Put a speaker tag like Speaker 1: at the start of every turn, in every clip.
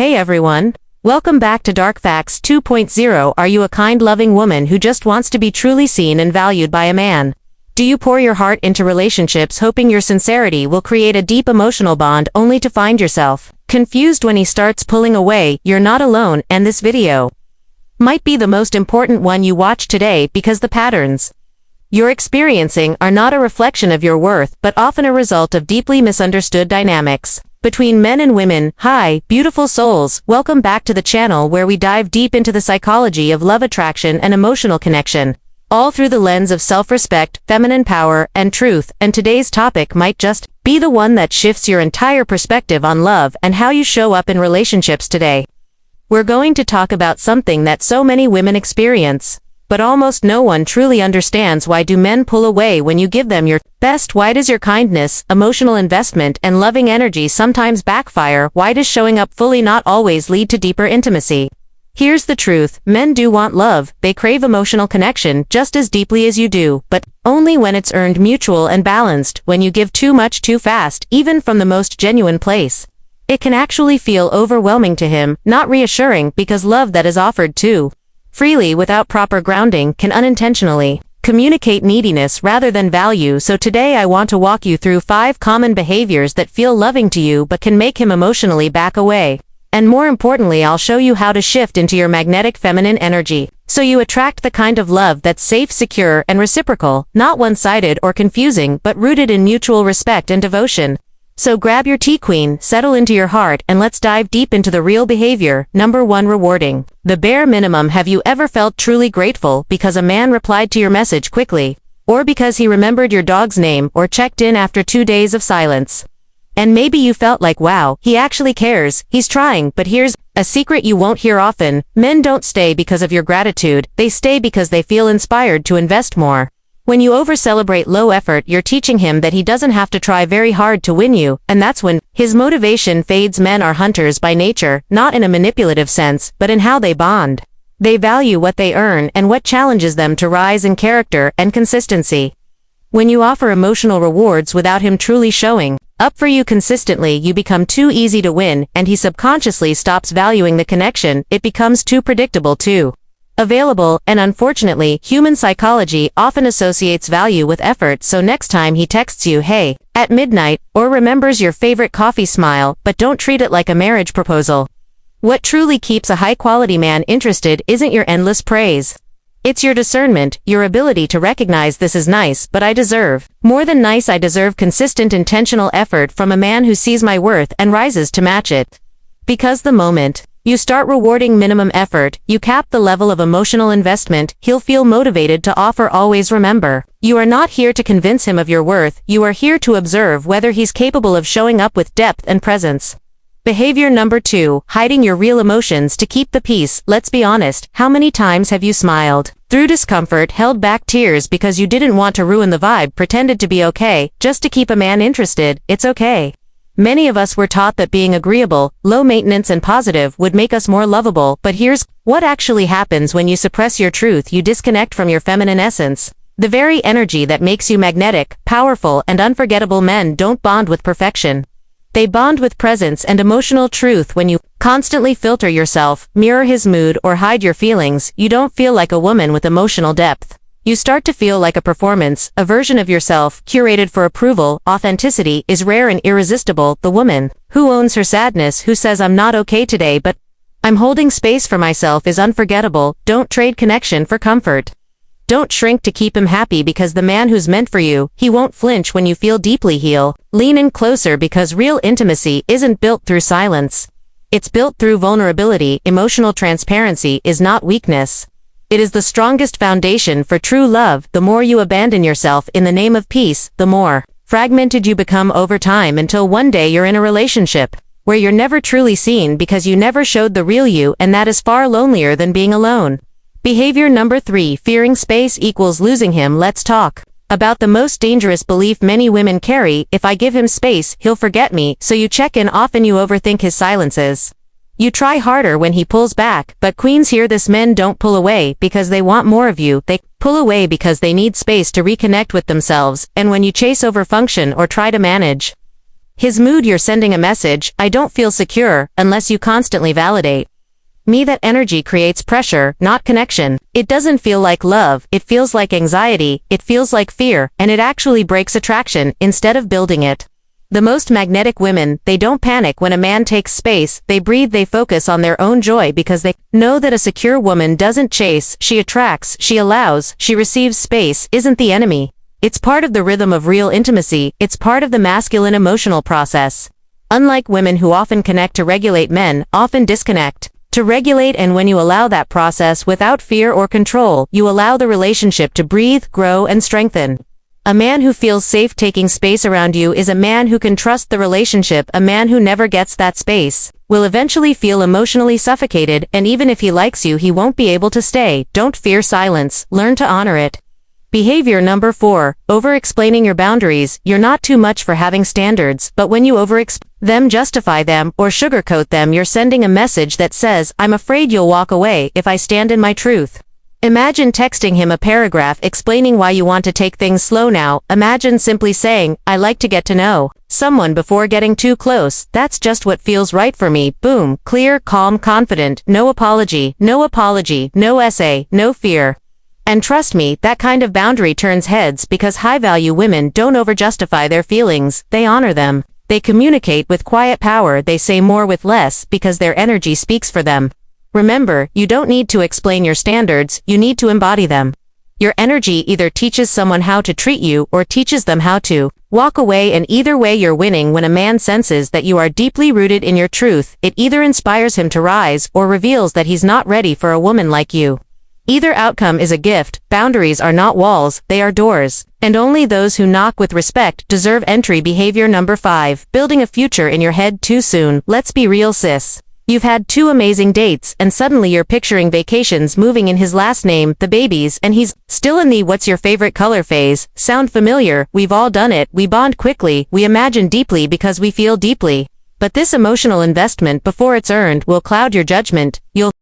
Speaker 1: Hey everyone! Welcome back to Dark Facts 2.0. Are you a kind, loving woman who just wants to be truly seen and valued by a man? Do you pour your heart into relationships hoping your sincerity will create a deep emotional bond only to find yourself confused when he starts pulling away? You're not alone, and this video might be the most important one you watch today because the patterns you're experiencing are not a reflection of your worth but often a result of deeply misunderstood dynamics between men and women. Hi, beautiful souls, welcome back to the channel where we dive deep into the psychology of love, attraction, and emotional connection, all through the lens of self-respect, feminine power, and truth. And today's topic might just be the one that shifts your entire perspective on love and how you show up in relationships today. We're going to talk about something that so many women experience, but almost no one truly understands. Why do men pull away when you give them your best? Why does your kindness, emotional investment, and loving energy sometimes backfire? Why does showing up fully not always lead to deeper intimacy? Here's the truth: men do want love, they crave emotional connection just as deeply as you do, but only when it's earned, mutual, and balanced. When you give too much too fast, even from the most genuine place, it can actually feel overwhelming to him, not reassuring, because love that is offered too freely without proper grounding can unintentionally communicate neediness rather than value. So today I want to walk you through 5 common behaviors that feel loving to you but can make him emotionally back away. And more importantly, I'll show you how to shift into your magnetic feminine energy, so you attract the kind of love that's safe, secure, and reciprocal, not one-sided or confusing, but rooted in mutual respect and devotion. So grab your tea, queen, settle into your heart, and let's dive deep into the real behavior. Number 1. Rewarding the bare minimum. Have you ever felt truly grateful because a man replied to your message quickly, or because he remembered your dog's name, or checked in after 2 days of silence? And maybe you felt like, wow, he actually cares, he's trying. But here's a secret you won't hear often: men don't stay because of your gratitude, they stay because they feel inspired to invest more. When you over-celebrate low effort, you're teaching him that he doesn't have to try very hard to win you, and that's when his motivation fades. Men are hunters by nature, not in a manipulative sense, but in how they bond. They value what they earn and what challenges them to rise in character and consistency. When you offer emotional rewards without him truly showing up for you consistently, you become too easy to win, and he subconsciously stops valuing the connection. It becomes too predictable, too available, and unfortunately, human psychology often associates value with effort. So next time he texts you, "Hey," at midnight, or remembers your favorite coffee, smile, but don't treat it like a marriage proposal. What truly keeps a high-quality man interested isn't your endless praise. It's your discernment, your ability to recognize, this is nice, but I deserve more than nice. I deserve consistent, intentional effort from a man who sees my worth and rises to match it. Because the moment you start rewarding minimum effort, you cap the level of emotional investment he'll feel motivated to offer. Always remember, you are not here to convince him of your worth, you are here to observe whether he's capable of showing up with depth and presence. Behavior number 2, hiding your real emotions to keep the peace. Let's be honest, how many times have you smiled through discomfort, held back tears because you didn't want to ruin the vibe, pretended to be okay, just to keep a man interested? It's okay. Many of us were taught that being agreeable, low maintenance, and positive would make us more lovable, but here's what actually happens when you suppress your truth: you disconnect from your feminine essence, the very energy that makes you magnetic, powerful, and unforgettable. Men don't bond with perfection. They bond with presence and emotional truth. When you constantly filter yourself, mirror his mood, or hide your feelings, you don't feel like a woman with emotional depth. You start to feel like a performance, a version of yourself curated for approval. Authenticity is rare and irresistible. The woman who owns her sadness, who says, "I'm not okay today, but I'm holding space for myself," is unforgettable. Don't trade connection for comfort. Don't shrink to keep him happy, because the man who's meant for you, he won't flinch when you feel deeply. He'll lean in closer, because real intimacy isn't built through silence. It's built through vulnerability. Emotional transparency is not weakness. It is the strongest foundation for true love. The more you abandon yourself in the name of peace, the more fragmented you become over time, until one day you're in a relationship where you're never truly seen because you never showed the real you, and that is far lonelier than being alone. Behavior number 3, fearing space equals losing him. Let's talk about the most dangerous belief many women carry: if I give him space, he'll forget me. So you check in often, you overthink his silences. You try harder when he pulls back. But queens, hear this: men don't pull away because they want more of you, they pull away because they need space to reconnect with themselves. And when you chase over function or try to manage His mood, you're sending a message, I don't feel secure, unless you constantly validate me. That energy creates pressure, not connection. It doesn't feel like love, it feels like anxiety, it feels like fear, and it actually breaks attraction, instead of building it. The most magnetic women, they don't panic when a man takes space, they breathe, they focus on their own joy because they know that a secure woman doesn't chase, she attracts, she allows, she receives. Space isn't the enemy. It's part of the rhythm of real intimacy, it's part of the masculine emotional process. Unlike women who often connect to regulate, men often disconnect to regulate, and when you allow that process without fear or control, you allow the relationship to breathe, grow, and strengthen. A man who feels safe taking space around you is a man who can trust the relationship. A man who never gets that space will eventually feel emotionally suffocated, and even if he likes you, he won't be able to stay. Don't fear silence, learn to honor it. Behavior number 4, over-explaining your boundaries. You're not too much for having standards, but when you over-explain them, justify them, or sugarcoat them, you're sending a message that says, I'm afraid you'll walk away if I stand in my truth. Imagine texting him a paragraph explaining why you want to take things slow now. Imagine simply saying, I like to get to know someone before getting too close. That's just what feels right for me. Boom. Clear, calm, confident. No apology, no essay, no fear. And trust me, that kind of boundary turns heads, because high-value women don't over-justify their feelings, they honor them. They communicate with quiet power, they say more with less, because their energy speaks for them. Remember, you don't need to explain your standards, you need to embody them. Your energy either teaches someone how to treat you or teaches them how to walk away, and either way you're winning. When a man senses that you are deeply rooted in your truth, it either inspires him to rise or reveals that he's not ready for a woman like you. Either outcome is a gift. Boundaries are not walls, they are doors. And only those who knock with respect deserve entry. Behavior number 5, building a future in your head too soon. Let's be real, sis. You've had 2 amazing dates, and suddenly you're picturing vacations, moving in his last name, the babies, and he's still in the what's your favorite color phase. Sound familiar? We've all done it. We bond quickly, we imagine deeply because we feel deeply. But this emotional investment, before it's earned, will cloud your judgment. You'll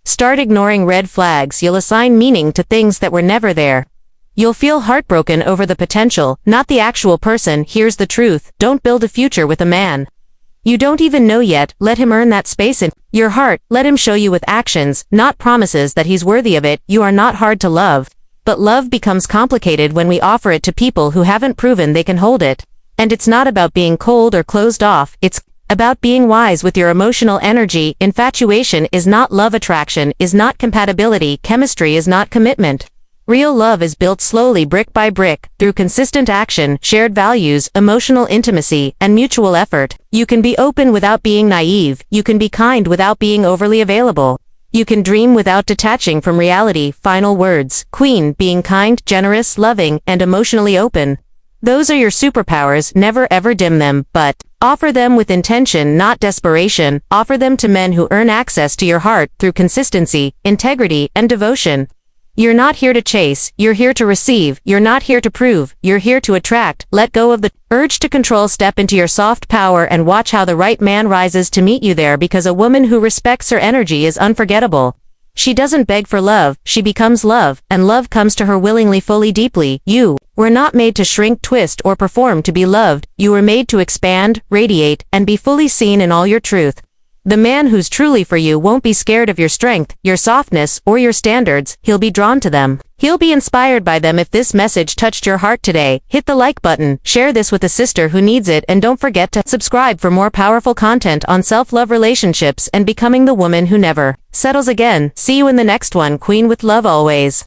Speaker 1: start ignoring red flags, you'll assign meaning to things that were never there. You'll feel heartbroken over the potential, not the actual person. Here's the truth, don't build a future with a man you don't even know yet. Let him earn that space in your heart. Let him show you with actions, not promises, that he's worthy of it. You are not hard to love. But love becomes complicated when we offer it to people who haven't proven they can hold it. And it's not about being cold or closed off, it's about being wise with your emotional energy. Infatuation is not love, attraction is not compatibility, chemistry is not commitment. Real love is built slowly, brick by brick, through consistent action, shared values, emotional intimacy, and mutual effort. You can be open without being naive, you can be kind without being overly available. You can dream without detaching from reality. Final words, Queen. Being kind, generous, loving, and emotionally open. Those are your superpowers. Never ever dim them, but offer them with intention, not desperation. Offer them to men who earn access to your heart through consistency, integrity, and devotion. You're not here to chase, you're here to receive. You're not here to prove, you're here to attract. Let go of the urge to control, step into your soft power, and watch how the right man rises to meet you there, because a woman who respects her energy is unforgettable. She doesn't beg for love, she becomes love, and love comes to her willingly, fully, deeply. You were not made to shrink, twist, or perform to be loved. You were made to expand, radiate, and be fully seen in all your truth. The man who's truly for you won't be scared of your strength, your softness, or your standards. He'll be drawn to them. He'll be inspired by them. If this message touched your heart today, hit the like button, share this with a sister who needs it, and don't forget to subscribe for more powerful content on self-love, relationships, and becoming the woman who never settles again. See you in the next one. Queen with love always.